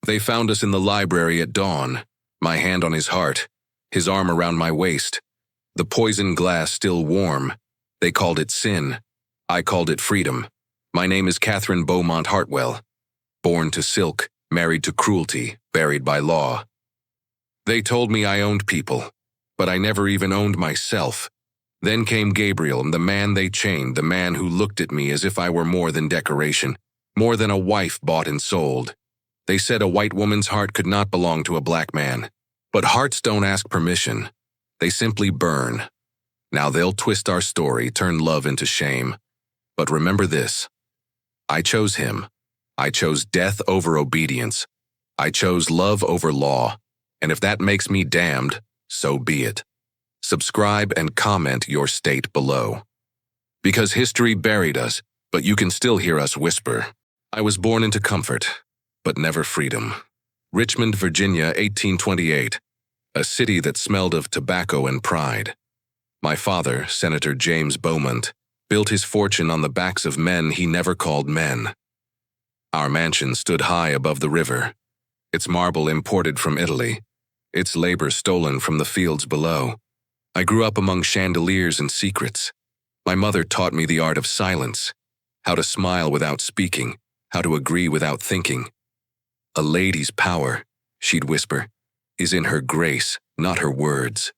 They found us in the library at dawn, my hand on his heart, his arm around my waist, the poisoned glass still warm. They called it sin. I called it freedom. My name is Catherine Bowmont Hartwell. Born to silk, married to cruelty, buried by law. They told me I owned people, but I never even owned myself. Then came Gabriel, the man they chained, the man who looked at me as if I were more than decoration, more than a wife bought and sold. They said a white woman's heart could not belong to a black man. But hearts don't ask permission. They simply burn. Now they'll twist our story, turn love into shame. But remember this. I chose him. I chose death over obedience. I chose love over law. And if that makes me damned, so be it. Subscribe and comment your state below. Because history buried us, but you can still hear us whisper. I was born into comfort, but never freedom. Richmond, Virginia, 1828. A city that smelled of tobacco and pride. My father, Senator James Bowmont, built his fortune on the backs of men he never called men. Our mansion stood high above the river, its marble imported from Italy, its labor stolen from the fields below. I grew up among chandeliers and secrets. My mother taught me the art of silence, how to smile without speaking, how to agree without thinking. A lady's power, she'd whisper, is in her grace, not her words.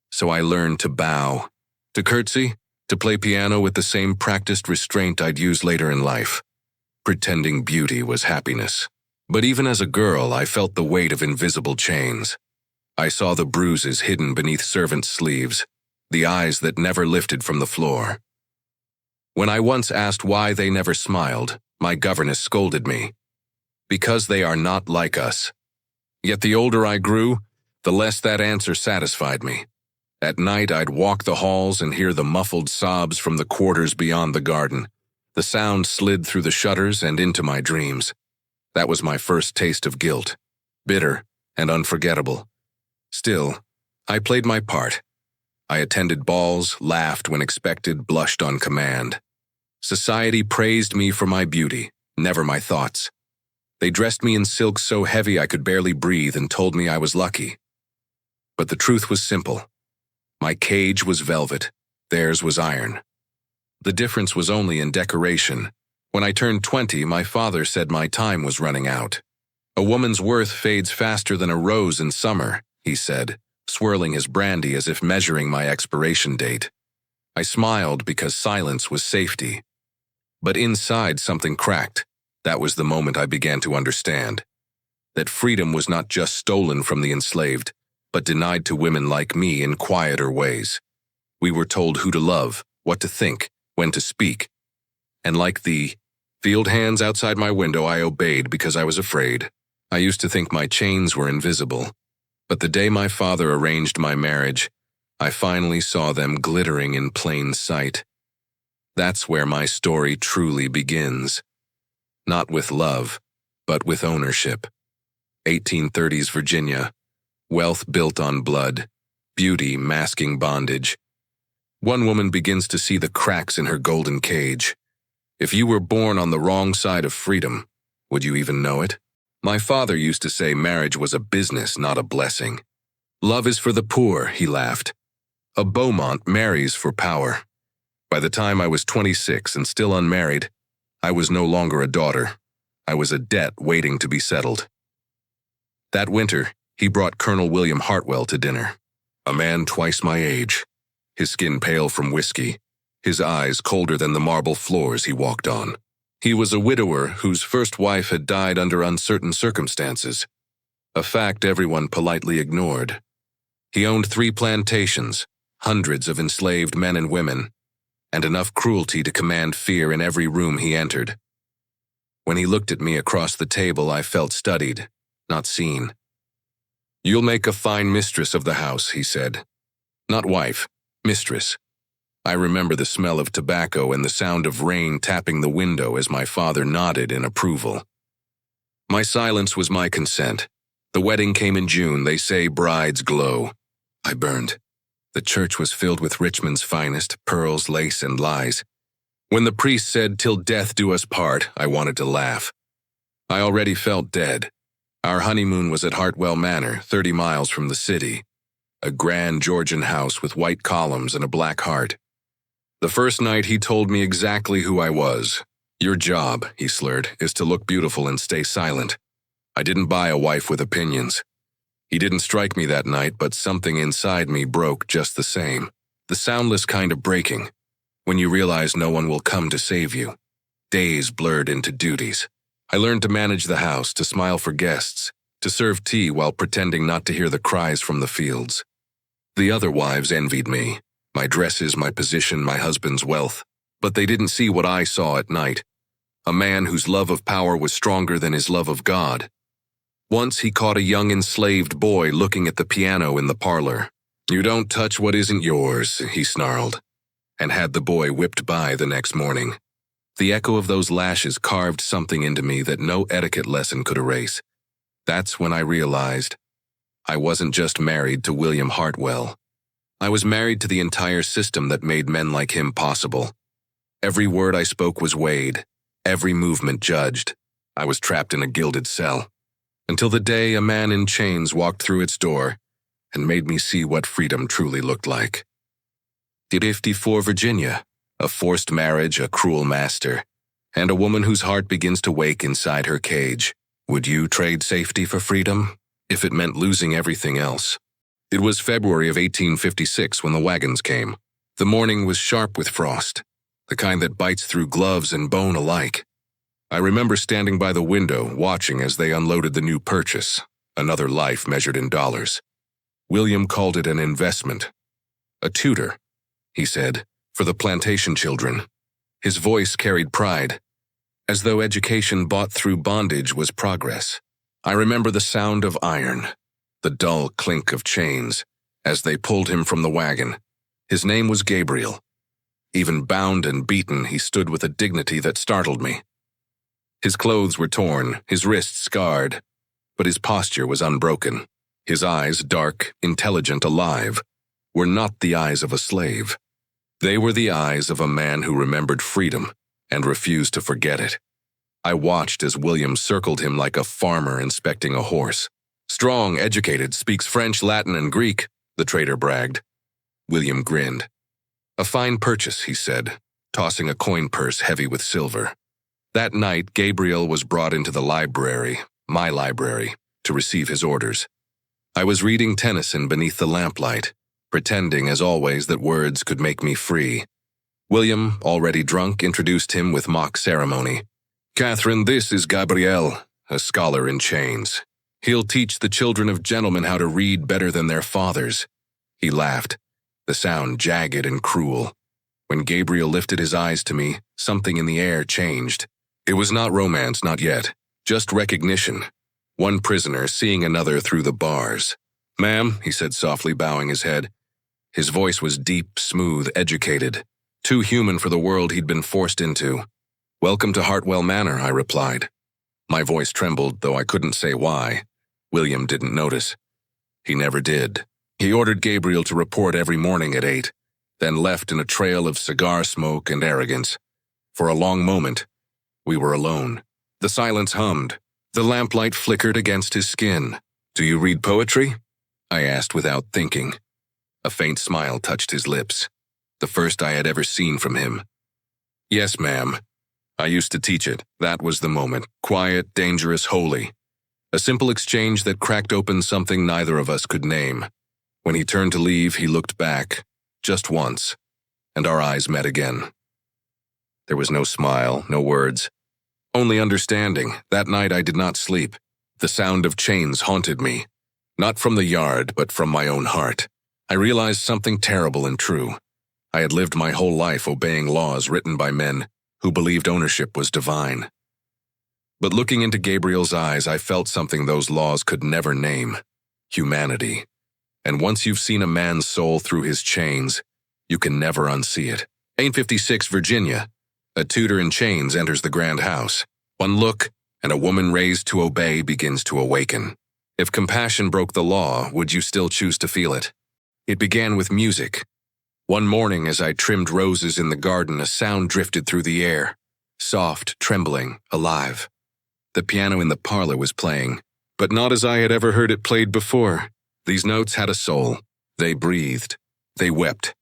So I learned to bow, to curtsy, to play piano with the same practiced restraint I'd use later in life. Pretending beauty was happiness. But even as a girl, I felt the weight of invisible chains. I saw the bruises hidden beneath servants' sleeves, the eyes that never lifted from the floor. When I once asked why they never smiled, my governess scolded me. Because they are not like us. Yet the older I grew, the less that answer satisfied me. At night, I'd walk the halls and hear the muffled sobs from the quarters beyond the garden. The sound slid through the shutters and into my dreams. That was my first taste of guilt, bitter and unforgettable. Still, I played my part. I attended balls, laughed when expected, blushed on command. Society praised me for my beauty, never my thoughts. They dressed me in silk so heavy I could barely breathe and told me I was lucky. But the truth was simple. My cage was velvet, theirs was iron. The difference was only in decoration. When I turned 20, my father said my time was running out. A woman's worth fades faster than a rose in summer, he said, swirling his brandy as if measuring my expiration date. I smiled because silence was safety. But inside something cracked. That was the moment I began to understand. That freedom was not just stolen from the enslaved, but denied to women like me in quieter ways. We were told who to love, what to think, when to speak. And like the field hands outside my window, I obeyed because I was afraid. I used to think my chains were invisible. But the day my father arranged my marriage, I finally saw them glittering in plain sight. That's where my story truly begins. Not with love, but with ownership. 1830s Virginia. Wealth built on blood. Beauty masking bondage. One woman begins to see the cracks in her golden cage. If you were born on the wrong side of freedom, would you even know it? My father used to say marriage was a business, not a blessing. Love is for the poor, he laughed. A Bowmont marries for power. By the time I was 26 and still unmarried, I was no longer a daughter. I was a debt waiting to be settled. That winter, he brought Colonel William Hartwell to dinner. A man twice my age, his skin pale from whiskey, his eyes colder than the marble floors he walked on. He was a widower whose first wife had died under uncertain circumstances, a fact everyone politely ignored. He owned 3 plantations, hundreds of enslaved men and women, and enough cruelty to command fear in every room he entered. When he looked at me across the table, I felt studied, not seen. "You'll make a fine mistress of the house," he said. "Not wife, mistress." I remember the smell of tobacco and the sound of rain tapping the window as my father nodded in approval. My silence was my consent. The wedding came in June. They say brides glow. I burned. The church was filled with Richmond's finest, pearls, lace, and lies. When the priest said, "Till death do us part," I wanted to laugh. I already felt dead. Our honeymoon was at Hartwell Manor, 30 miles from the city. A grand Georgian house with white columns and a black heart. The first night he told me exactly who I was. Your job, he slurred, is to look beautiful and stay silent. I didn't buy a wife with opinions. He didn't strike me that night, but something inside me broke just the same. The soundless kind of breaking, when you realize no one will come to save you. Days blurred into duties. I learned to manage the house, to smile for guests, to serve tea while pretending not to hear the cries from the fields. The other wives envied me, my dresses, my position, my husband's wealth, but they didn't see what I saw at night. A man whose love of power was stronger than his love of God. Once he caught a young enslaved boy looking at the piano in the parlor. "You don't touch what isn't yours," he snarled, and had the boy whipped by the next morning. The echo of those lashes carved something into me that no etiquette lesson could erase. That's when I realized I wasn't just married to William Hartwell. I was married to the entire system that made men like him possible. Every word I spoke was weighed, every movement judged. I was trapped in a gilded cell, until the day a man in chains walked through its door and made me see what freedom truly looked like. 54 Virginia. A forced marriage, a cruel master, and a woman whose heart begins to wake inside her cage. Would you trade safety for freedom, if it meant losing everything else? It was February of 1856 when the wagons came. The morning was sharp with frost, the kind that bites through gloves and bone alike. I remember standing by the window, watching as they unloaded the new purchase, another life measured in dollars. William called it an investment. A tutor, he said, for the plantation children. His voice carried pride, as though education bought through bondage was progress. I remember the sound of iron, the dull clink of chains, as they pulled him from the wagon. His name was Gabriel. Even bound and beaten, he stood with a dignity that startled me. His clothes were torn, his wrists scarred, but his posture was unbroken. His eyes, dark, intelligent, alive, were not the eyes of a slave. They were the eyes of a man who remembered freedom and refused to forget it. I watched as William circled him like a farmer inspecting a horse. "Strong, educated, speaks French, Latin, and Greek," the trader bragged. William grinned. "A fine purchase," he said, tossing a coin purse heavy with silver. That night, Gabriel was brought into the library, my library, to receive his orders. I was reading Tennyson beneath the lamplight, pretending, as always, that words could make me free. William, already drunk, introduced him with mock ceremony. "Catherine, this is Gabriel, a scholar in chains. He'll teach the children of gentlemen how to read better than their fathers." He laughed, the sound jagged and cruel. When Gabriel lifted his eyes to me, something in the air changed. It was not romance, not yet, just recognition. One prisoner seeing another through the bars. "Ma'am," he said softly, bowing his head. His voice was deep, smooth, educated, too human for the world he'd been forced into. "Welcome to Hartwell Manor," I replied. My voice trembled, though I couldn't say why. William didn't notice. He never did. He ordered Gabriel to report every morning at 8, then left in a trail of cigar smoke and arrogance. For a long moment, we were alone. The silence hummed. The lamplight flickered against his skin. "Do you read poetry?" I asked without thinking. A faint smile touched his lips, the first I had ever seen from him. "Yes, ma'am. I used to teach it. That was the moment. Quiet, dangerous, holy. A simple exchange that cracked open something neither of us could name. When he turned to leave, he looked back, just once, and our eyes met again. There was no smile, no words, only understanding. That night I did not sleep. The sound of chains haunted me, not from the yard, but from my own heart. I realized something terrible and true. I had lived my whole life obeying laws written by men who believed ownership was divine. But looking into Gabriel's eyes, I felt something those laws could never name: humanity. And once you've seen a man's soul through his chains, you can never unsee it. 856 Virginia. A tutor in chains enters the grand house. One look, and a woman raised to obey begins to awaken. If compassion broke the law, would you still choose to feel it? It began with music. One morning, as I trimmed roses in the garden, a sound drifted through the air, soft, trembling, alive. The piano in the parlor was playing, but not as I had ever heard it played before. These notes had a soul. They breathed. They wept.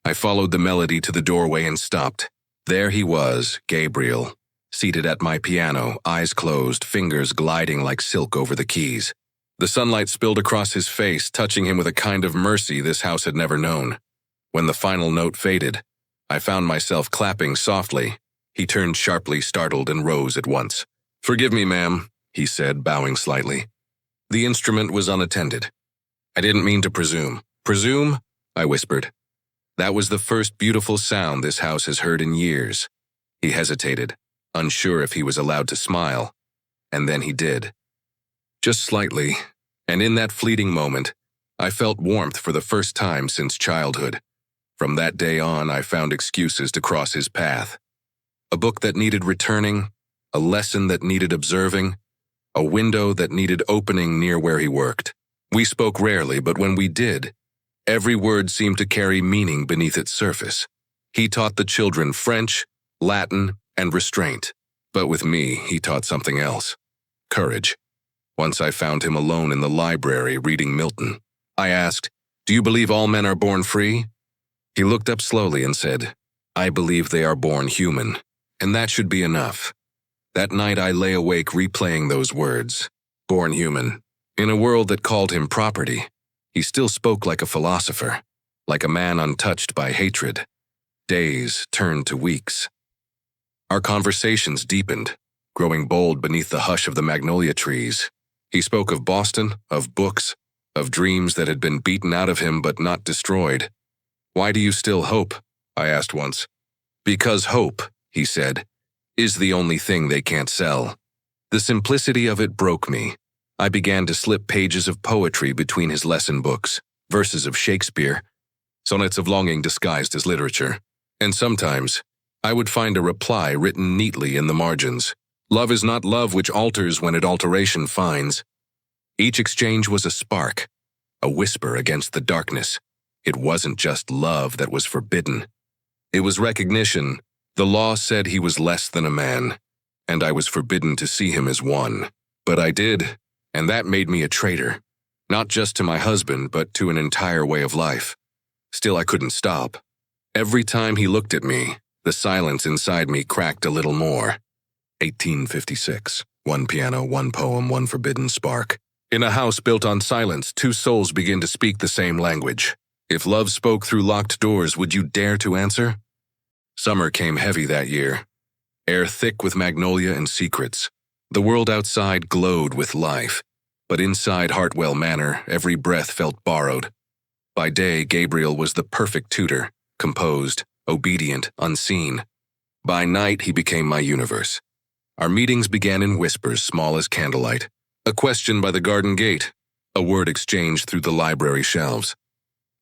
I followed the melody to the doorway and stopped. There he was, Gabriel, seated at my piano, eyes closed, fingers gliding like silk over the keys. The sunlight spilled across his face, touching him with a kind of mercy this house had never known. When the final note faded, I found myself clapping softly. He turned sharply, startled, and rose at once. "Forgive me, ma'am," he said, bowing slightly. The instrument was unattended. "I didn't mean to presume." "Presume?" I whispered. That was the first beautiful sound this house has heard in years. He hesitated, unsure if he was allowed to smile, and then he did. Just slightly, and in that fleeting moment, I felt warmth for the first time since childhood. From that day on, I found excuses to cross his path. A book that needed returning, a lesson that needed observing, a window that needed opening near where he worked. We spoke rarely, but when we did, every word seemed to carry meaning beneath its surface. He taught the children French, Latin, and restraint. But with me, he taught something else. Courage. Once I found him alone in the library reading Milton. I asked, "Do you believe all men are born free?" He looked up slowly and said, "I believe they are born human, and that should be enough." That night I lay awake replaying those words. Born human. In a world that called him property, he still spoke like a philosopher, like a man untouched by hatred. Days turned to weeks. Our conversations deepened, growing bold beneath the hush of the magnolia trees. He spoke of Boston, of books, of dreams that had been beaten out of him but not destroyed. "Why do you still hope?" I asked once. "Because hope," he said, "is the only thing they can't sell." The simplicity of it broke me. I began to slip pages of poetry between his lesson books, verses of Shakespeare, sonnets of longing disguised as literature. And sometimes, I would find a reply written neatly in the margins. "Love is not love which alters when it alteration finds." Each exchange was a spark, a whisper against the darkness. It wasn't just love that was forbidden. It was recognition. The law said he was less than a man, and I was forbidden to see him as one. But I did, and that made me a traitor, not just to my husband, but to an entire way of life. Still, I couldn't stop. Every time he looked at me, the silence inside me cracked a little more. 1856. One piano, one poem, one forbidden spark. In a house built on silence, two souls begin to speak the same language. If love spoke through locked doors, would you dare to answer? Summer came heavy that year, air thick with magnolia and secrets. The world outside glowed with life, but inside Hartwell Manor, every breath felt borrowed. By day, Gabriel was the perfect tutor, composed, obedient, unseen. By night, he became my universe. Our meetings began in whispers small as candlelight. A question by the garden gate, a word exchanged through the library shelves.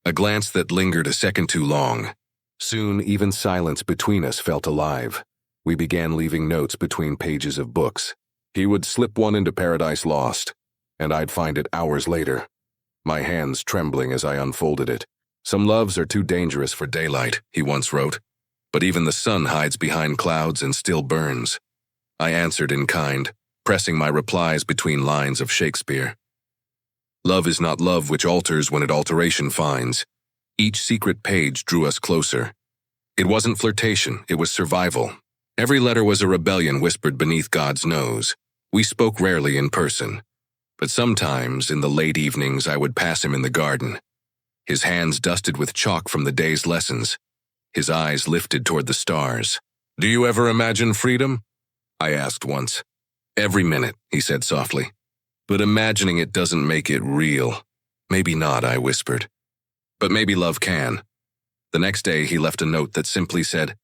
A glance that lingered a second too long. Soon, even silence between us felt alive. We began leaving notes between pages of books. He would slip one into Paradise Lost, and I'd find it hours later, my hands trembling as I unfolded it. "Some loves are too dangerous for daylight," he once wrote, "but even the sun hides behind clouds and still burns." I answered in kind, pressing my replies between lines of Shakespeare. Love is not love which alters when it alteration finds. Each secret page drew us closer. It wasn't flirtation, it was survival. Every letter was a rebellion whispered beneath God's nose. We spoke rarely in person, but sometimes in the late evenings I would pass him in the garden. His hands dusted with chalk from the day's lessons, his eyes lifted toward the stars. "Do you ever imagine freedom?" I asked once. "Every minute," he said softly. "But imagining it doesn't make it real." "Maybe not," I whispered. "But maybe love can." The next day he left a note that simply said,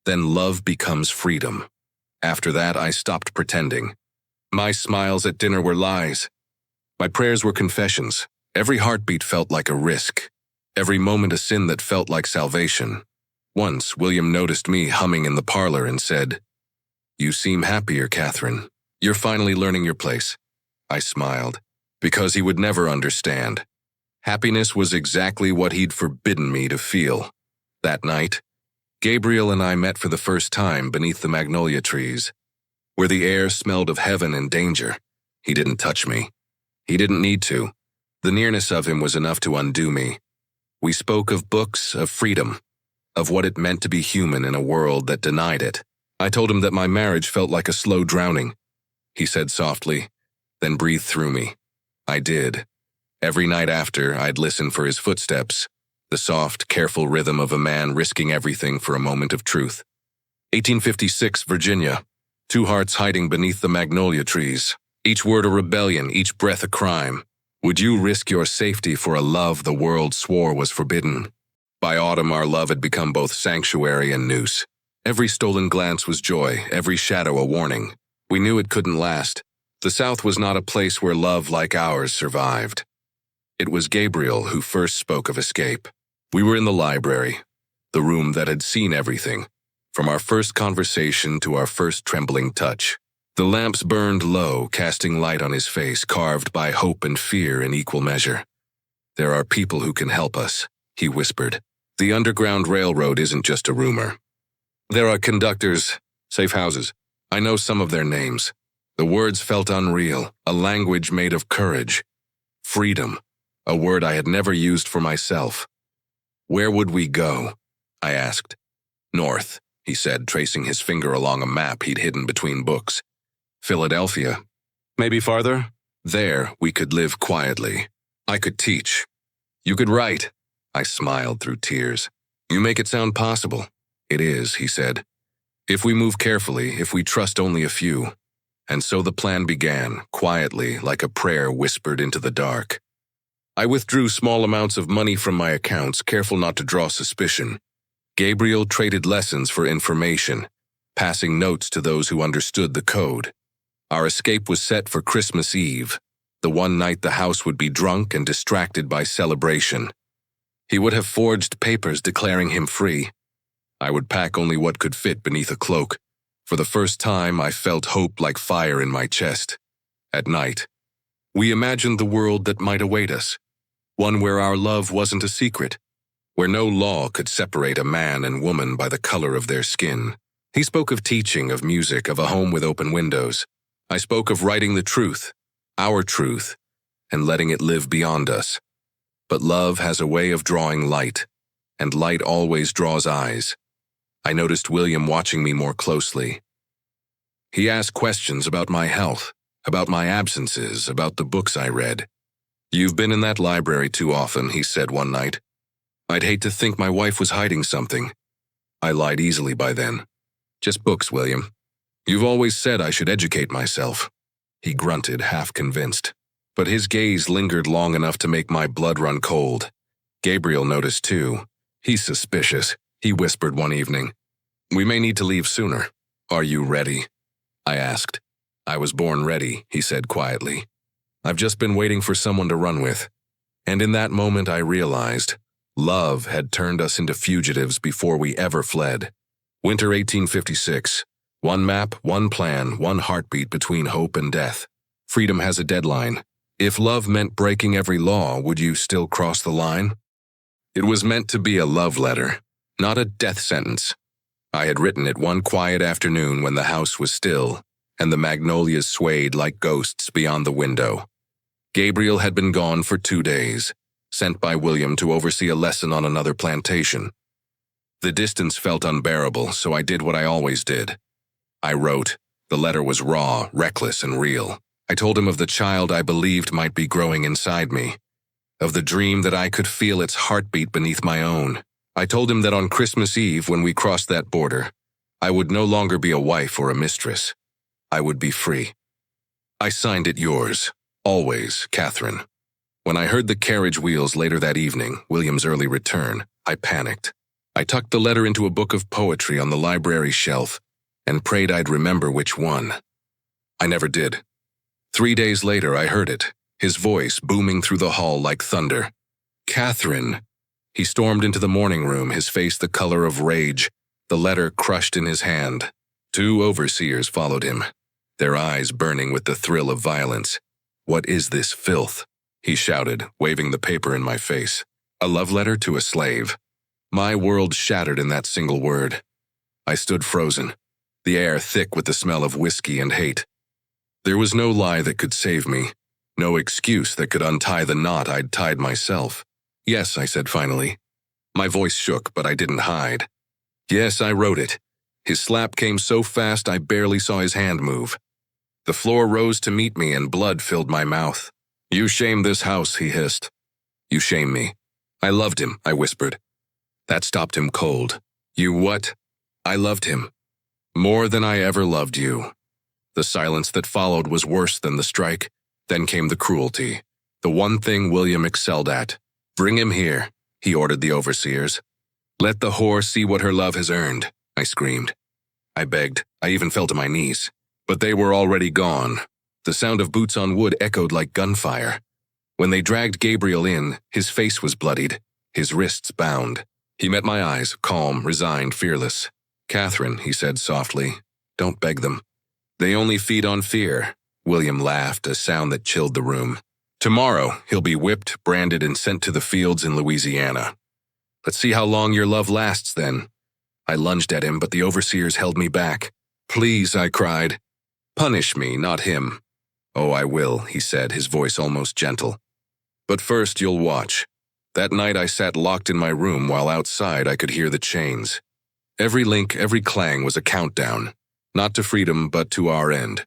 "Then love becomes freedom." After that I stopped pretending. My smiles at dinner were lies. My prayers were confessions. Every heartbeat felt like a risk. Every moment a sin that felt like salvation. Once William noticed me humming in the parlor and said, "You seem happier, Catherine. You're finally learning your place." I smiled, because he would never understand. Happiness was exactly what he'd forbidden me to feel. That night, Gabriel and I met for the first time beneath the magnolia trees. where the air smelled of heaven and danger. He didn't touch me. He didn't need to. The nearness of him was enough to undo me. We spoke of books, of freedom, of what it meant to be human in a world that denied it. I told him that my marriage felt like a slow drowning. He said softly, then breathed through me. I did. Every night after, I'd listen for his footsteps, the soft, careful rhythm of a man risking everything for a moment of truth. 1856, Virginia. Two hearts hiding beneath the magnolia trees. Each word a rebellion, each breath a crime. Would you risk your safety for a love the world swore was forbidden? By autumn, our love had become both sanctuary and noose. Every stolen glance was joy, every shadow a warning. We knew it couldn't last. The South was not a place where love like ours survived. It was Gabriel who first spoke of escape. We were in the library, the room that had seen everything, from our first conversation to our first trembling touch. The lamps burned low, casting light on his face, carved by hope and fear in equal measure. There are people who can help us, he whispered. The Underground Railroad isn't just a rumor. There are conductors, safe houses. I know some of their names. The words felt unreal, a language made of courage. Freedom, a word I had never used for myself. Where would we go? I asked. North, he said, tracing his finger along a map he'd hidden between books. Philadelphia. Maybe farther? There, we could live quietly. I could teach. You could write. I smiled through tears. You make it sound possible. It is, he said. If we move carefully, if we trust only a few. And so the plan began, quietly, like a prayer whispered into the dark. I withdrew small amounts of money from my accounts, careful not to draw suspicion. Gabriel traded lessons for information, passing notes to those who understood the code. Our escape was set for Christmas Eve, the one night the house would be drunk and distracted by celebration. He would have forged papers declaring him free. I would pack only what could fit beneath a cloak. For the first time, I felt hope like fire in my chest. At night, we imagined the world that might await us, one where our love wasn't a secret, where no law could separate a man and woman by the color of their skin. He spoke of teaching, of music, of a home with open windows. I spoke of writing the truth, our truth, and letting it live beyond us. But love has a way of drawing light, and light always draws eyes. I noticed William watching me more closely. He asked questions about my health, about my absences, about the books I read. You've been in that library too often, he said one night. I'd hate to think my wife was hiding something. I lied easily by then. Just books, William. You've always said I should educate myself. He grunted, half convinced. But his gaze lingered long enough to make my blood run cold. Gabriel noticed too. He's suspicious, he whispered one evening. We may need to leave sooner. Are you ready? I asked. I was born ready, he said quietly. I've just been waiting for someone to run with. And in that moment I realized love had turned us into fugitives before we ever fled. Winter 1856. One map, one plan, one heartbeat between hope and death. Freedom has a deadline. If love meant breaking every law, would you still cross the line? It was meant to be a love letter, not a death sentence. I had written it one quiet afternoon when the house was still, and the magnolias swayed like ghosts beyond the window. Gabriel had been gone for 2 days, sent by William to oversee a lesson on another plantation. The distance felt unbearable, so I did what I always did. I wrote. The letter was raw, reckless, and real. I told him of the child I believed might be growing inside me, of the dream that I could feel its heartbeat beneath my own. I told him that on Christmas Eve, when we crossed that border, I would no longer be a wife or a mistress. I would be free. I signed it yours, always, Catherine. When I heard the carriage wheels later that evening, William's early return, I panicked. I tucked the letter into a book of poetry on the library shelf and prayed I'd remember which one. I never did. 3 days later, I heard it, his voice booming through the hall like thunder. Catherine! He stormed into the morning room, his face the color of rage, the letter crushed in his hand. 2 overseers followed him, their eyes burning with the thrill of violence. What is this filth? He shouted, waving the paper in my face. A love letter to a slave. My world shattered in that single word. I stood frozen. the air thick with the smell of whiskey and hate. There was no lie that could save me, no excuse that could untie the knot I'd tied myself. Yes, I said finally. My voice shook, but I didn't hide. Yes, I wrote it. His slap came so fast I barely saw his hand move. The floor rose to meet me and blood filled my mouth. You shame this house, he hissed. You shame me. I loved him, I whispered. That stopped him cold. You what? I loved him. More than I ever loved you. The silence that followed was worse than the strike. Then came the cruelty. The one thing William excelled at. Bring him here, he ordered the overseers. Let the whore see what her love has earned, I screamed. I begged. I even fell to my knees. But they were already gone. The sound of boots on wood echoed like gunfire. When they dragged Gabriel in, his face was bloodied, his wrists bound. He met my eyes, calm, resigned, fearless. Catherine, he said softly, don't beg them. They only feed on fear. William laughed, a sound that chilled the room. Tomorrow, he'll be whipped, branded, and sent to the fields in Louisiana. Let's see how long your love lasts, then. I lunged at him, but the overseers held me back. Please, I cried. Punish me, not him. Oh, I will, he said, his voice almost gentle. But first, you'll watch. That night I sat locked in my room while outside I could hear the chains. Every link, every clang was a countdown. Not to freedom, but to our end.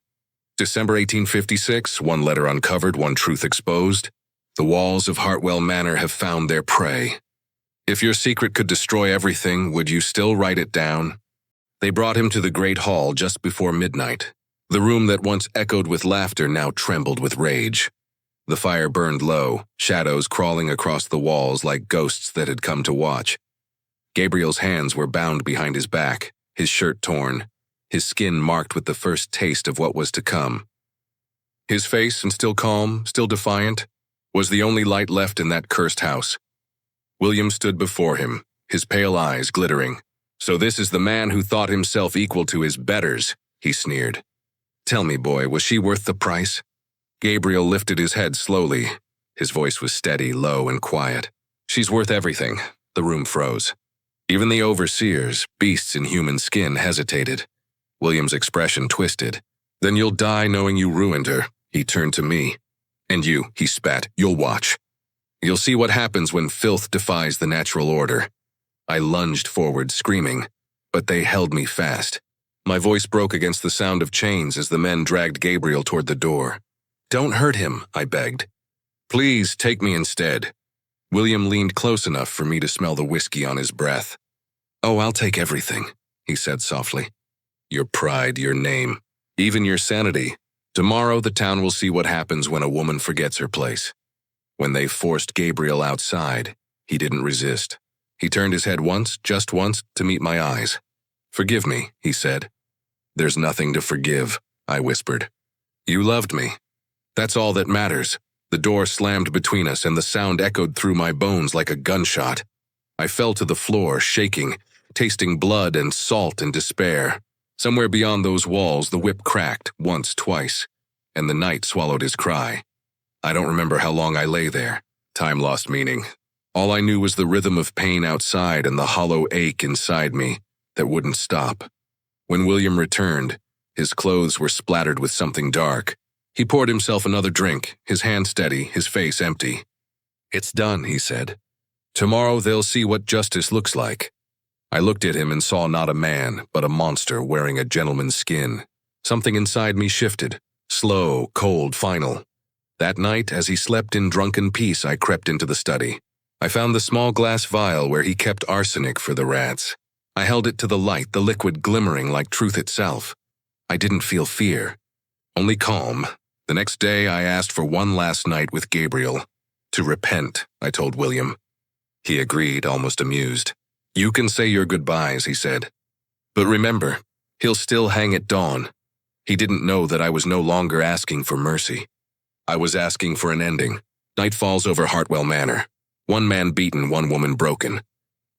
December 1856, one letter uncovered, one truth exposed. The walls of Hartwell Manor have found their prey. If your secret could destroy everything, would you still write it down? They brought him to the great hall just before midnight. The room that once echoed with laughter now trembled with rage. The fire burned low, shadows crawling across the walls like ghosts that had come to watch. Gabriel's hands were bound behind his back, his shirt torn, his skin marked with the first taste of what was to come. His face, and still calm, still defiant, was the only light left in that cursed house. William stood before him, his pale eyes glittering. So this is the man who thought himself equal to his betters, he sneered. Tell me, boy, was she worth the price? Gabriel lifted his head slowly. His voice was steady, low, and quiet. She's worth everything. The room froze. Even the overseers, beasts in human skin, hesitated. William's expression twisted. Then you'll die knowing you ruined her. He turned to me. And you, he spat, you'll watch. You'll see what happens when filth defies the natural order. I lunged forward, screaming, but they held me fast. My voice broke against the sound of chains as the men dragged Gabriel toward the door. Don't hurt him, I begged. Please take me instead. William leaned close enough for me to smell the whiskey on his breath. Oh, I'll take everything, he said softly. Your pride, your name, even your sanity. Tomorrow the town will see what happens when a woman forgets her place. When they forced Gabriel outside, he didn't resist. He turned his head once, just once, to meet my eyes. Forgive me, he said. There's nothing to forgive, I whispered. You loved me. That's all that matters. The door slammed between us and the sound echoed through my bones like a gunshot. I fell to the floor, shaking, tasting blood and salt and despair. Somewhere beyond those walls, the whip cracked, once, twice, and the night swallowed his cry. I don't remember how long I lay there. Time lost meaning. All I knew was the rhythm of pain outside and the hollow ache inside me that wouldn't stop. When William returned, his clothes were splattered with something dark. He poured himself another drink, his hand steady, his face empty. It's done, he said. Tomorrow they'll see what justice looks like. I looked at him and saw not a man, but a monster wearing a gentleman's skin. Something inside me shifted, slow, cold, final. That night, as he slept in drunken peace, I crept into the study. I found the small glass vial where he kept arsenic for the rats. I held it to the light, the liquid glimmering like truth itself. I didn't feel fear, only calm. The next day, I asked for one last night with Gabriel. To repent, I told William. He agreed, almost amused. You can say your goodbyes, he said. But remember, he'll still hang at dawn. He didn't know that I was no longer asking for mercy. I was asking for an ending. Night falls over Hartwell Manor. One man beaten, one woman broken.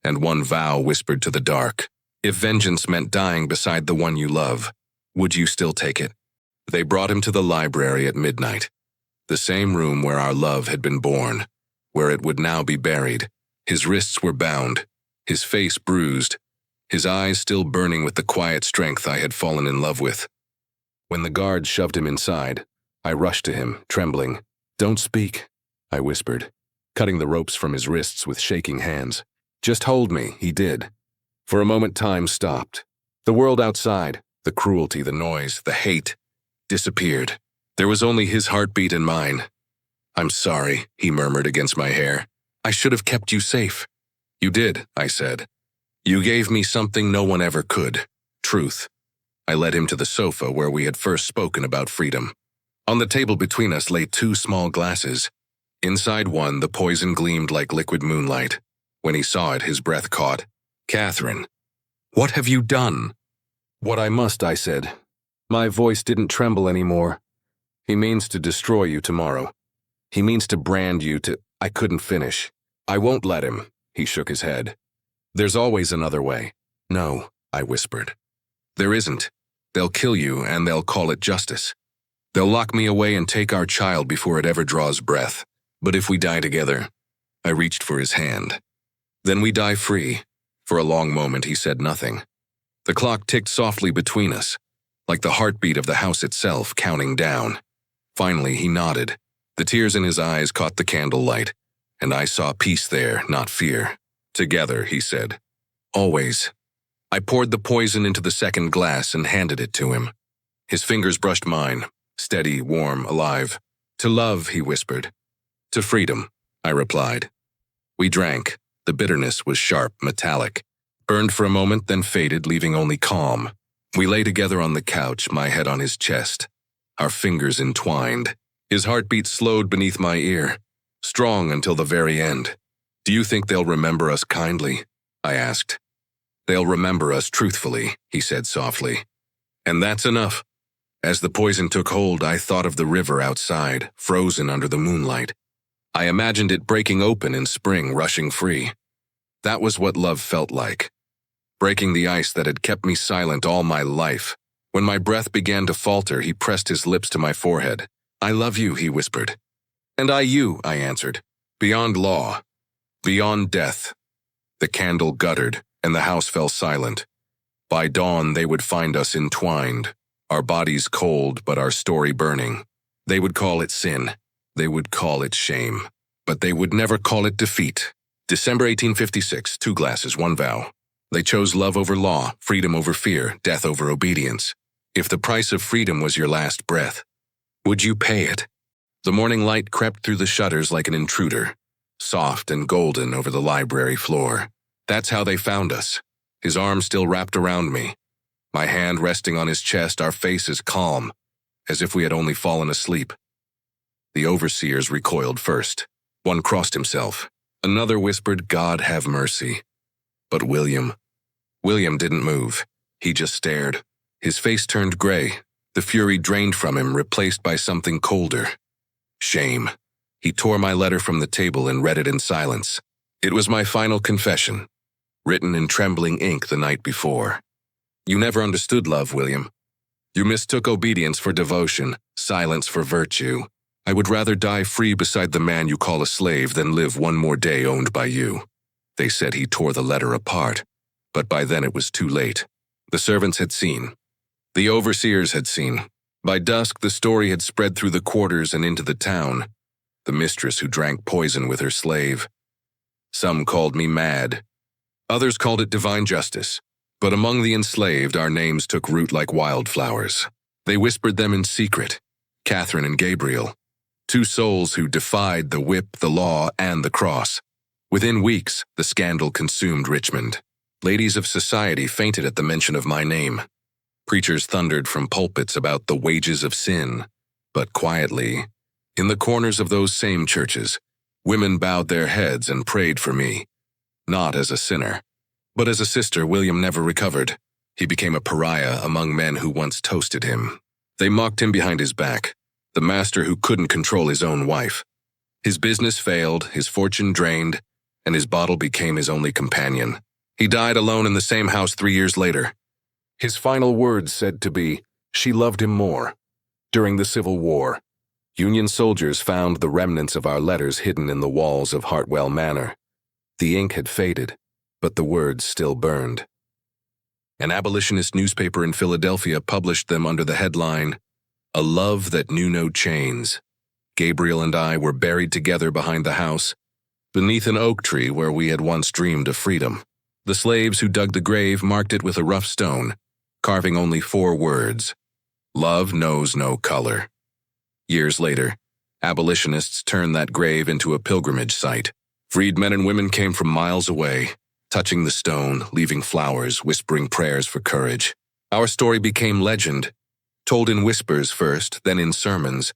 And one vow whispered to the dark. If vengeance meant dying beside the one you love, would you still take it? They brought him to the library at midnight. The same room where our love had been born, where it would now be buried. His wrists were bound, his face bruised, his eyes still burning with the quiet strength I had fallen in love with. When the guards shoved him inside, I rushed to him, trembling. "Don't speak," I whispered, cutting the ropes from his wrists with shaking hands. "Just hold me," he did. For a moment time stopped. The world outside, the cruelty, the noise, the hate, disappeared. There was only his heartbeat and mine. "I'm sorry," he murmured against my hair. "I should have kept you safe." "You did," I said. "You gave me something no one ever could. Truth." I led him to the sofa where we had first spoken about freedom. On the table between us lay 2 small glasses. Inside one, the poison gleamed like liquid moonlight. When he saw it, his breath caught. "Catherine, what have you done?" "What I must," I said. My voice didn't tremble anymore. "He means to destroy you tomorrow. He means to brand you to—" I couldn't finish. "I won't let him," he shook his head. "There's always another way." "No," I whispered. "There isn't. They'll kill you and they'll call it justice. They'll lock me away and take our child before it ever draws breath. But if we die together—" I reached for his hand. "Then we die free." For a long moment he said nothing. The clock ticked softly between us, like the heartbeat of the house itself counting down. Finally he nodded. The tears in his eyes caught the candlelight, and I saw peace there, not fear. "Together," he said. "Always." I poured the poison into the second glass and handed it to him. His fingers brushed mine, steady, warm, alive. "To love," he whispered. "To freedom," I replied. We drank. The bitterness was sharp, metallic. Burned for a moment, then faded, leaving only calm. We lay together on the couch, my head on his chest, our fingers entwined. His heartbeat slowed beneath my ear, strong until the very end. "Do you think they'll remember us kindly?" I asked. "They'll remember us truthfully," he said softly. "And that's enough." As the poison took hold, I thought of the river outside, frozen under the moonlight. I imagined it breaking open in spring, rushing free. That was what love felt like. Breaking the ice that had kept me silent all my life. When my breath began to falter, he pressed his lips to my forehead. "I love you," he whispered. "And I you," I answered. "Beyond law. Beyond death." The candle guttered, and the house fell silent. By dawn, they would find us entwined, our bodies cold but our story burning. They would call it sin. They would call it shame. But they would never call it defeat. December 1856, 2 glasses, 1 vow. They chose love over law, freedom over fear, death over obedience. If the price of freedom was your last breath, would you pay it? The morning light crept through the shutters like an intruder, soft and golden over the library floor. That's how they found us, his arm still wrapped around me, my hand resting on his chest, our faces calm, as if we had only fallen asleep. The overseers recoiled first. One crossed himself. Another whispered, "God have mercy." But William didn't move. He just stared. His face turned gray, the fury drained from him, replaced by something colder. Shame. He tore my letter from the table and read it in silence. It was my final confession, written in trembling ink the night before. "You never understood love, William. You mistook obedience for devotion, silence for virtue. I would rather die free beside the man you call a slave than live one more day owned by you." They said he tore the letter apart, but by then it was too late. The servants had seen. The overseers had seen. By dusk, the story had spread through the quarters and into the town. The mistress who drank poison with her slave. Some called me mad. Others called it divine justice. But among the enslaved, our names took root like wildflowers. They whispered them in secret. Catherine and Gabriel. 2 souls who defied the whip, the law, and the cross. Within weeks, the scandal consumed Richmond. Ladies of society fainted at the mention of my name. Preachers thundered from pulpits about the wages of sin. But quietly, in the corners of those same churches, women bowed their heads and prayed for me. Not as a sinner, but as a sister. William never recovered. He became a pariah among men who once toasted him. They mocked him behind his back. The master who couldn't control his own wife. His business failed, his fortune drained, and his bottle became his only companion. He died alone in the same house 3 years later. His final words said to be, "She loved him more." During the Civil War, Union soldiers found the remnants of our letters hidden in the walls of Hartwell Manor. The ink had faded, but the words still burned. An abolitionist newspaper in Philadelphia published them under the headline, "A Love That Knew No Chains." Gabriel and I were buried together behind the house, beneath an oak tree where we had once dreamed of freedom. The slaves who dug the grave marked it with a rough stone, carving only 4 words, "Love knows no color." Years later, abolitionists turned that grave into a pilgrimage site. Freed men and women came from miles away, touching the stone, leaving flowers, whispering prayers for courage. Our story became legend, told in whispers first, then in sermons,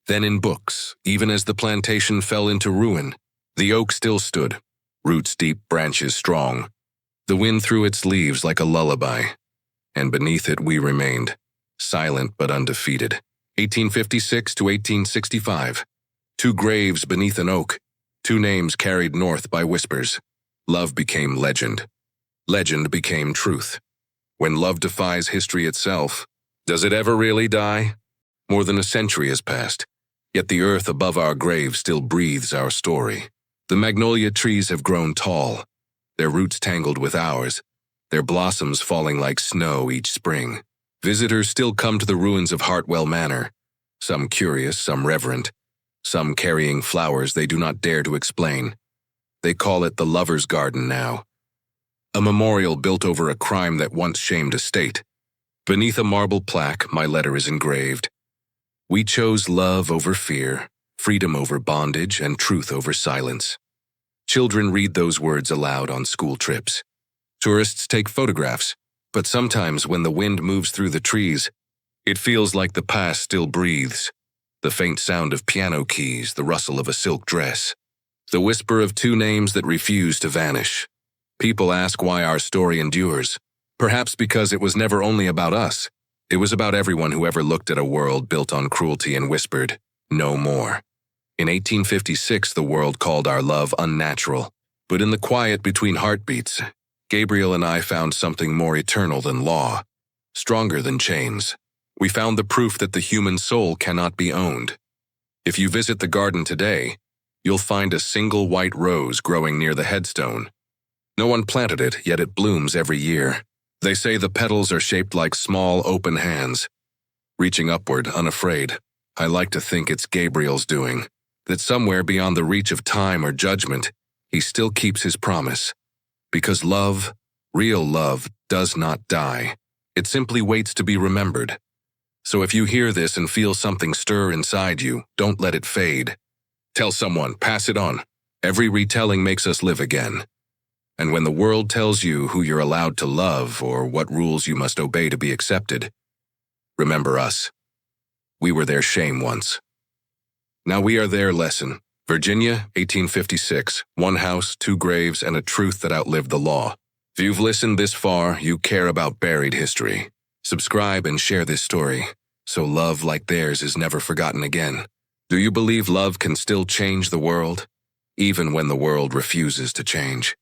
then in books. Even as the plantation fell into ruin, the oak still stood, roots deep, branches strong. The wind threw its leaves like a lullaby, and beneath it we remained, silent but undefeated. 1856 to 1865. 2 graves beneath an oak, 2 names carried north by whispers. Love became legend. Legend became truth. When love defies history itself, does it ever really die? More than a century has passed, yet the earth above our grave still breathes our story. The magnolia trees have grown tall, their roots tangled with ours, their blossoms falling like snow each spring. Visitors still come to the ruins of Hartwell Manor, some curious, some reverent, some carrying flowers they do not dare to explain. They call it the Lover's Garden now, a memorial built over a crime that once shamed a state. Beneath a marble plaque, my letter is engraved. We chose love over fear, freedom over bondage, and truth over silence. Children read those words aloud on school trips. Tourists take photographs, but sometimes when the wind moves through the trees, it feels like the past still breathes. The faint sound of piano keys, the rustle of a silk dress, the whisper of 2 names that refuse to vanish. People ask why our story endures. Perhaps because it was never only about us. It was about everyone who ever looked at a world built on cruelty and whispered, "No more." In 1856, the world called our love unnatural. But in the quiet between heartbeats, Gabriel and I found something more eternal than law, stronger than chains. We found the proof that the human soul cannot be owned. If you visit the garden today, you'll find a single white rose growing near the headstone. No one planted it, yet it blooms every year. They say the petals are shaped like small, open hands, reaching upward, unafraid. I like to think it's Gabriel's doing, that somewhere beyond the reach of time or judgment, he still keeps his promise. Because love, real love, does not die. It simply waits to be remembered. So if you hear this and feel something stir inside you, don't let it fade. Tell someone, pass it on. Every retelling makes us live again. And when the world tells you who you're allowed to love or what rules you must obey to be accepted, remember us. We were their shame once. Now we are their lesson. Virginia, 1856, 1 house, 2 graves, and a truth that outlived the law. If you've listened this far, you care about buried history. Subscribe and share this story, so love like theirs is never forgotten again. Do you believe love can still change the world, even when the world refuses to change?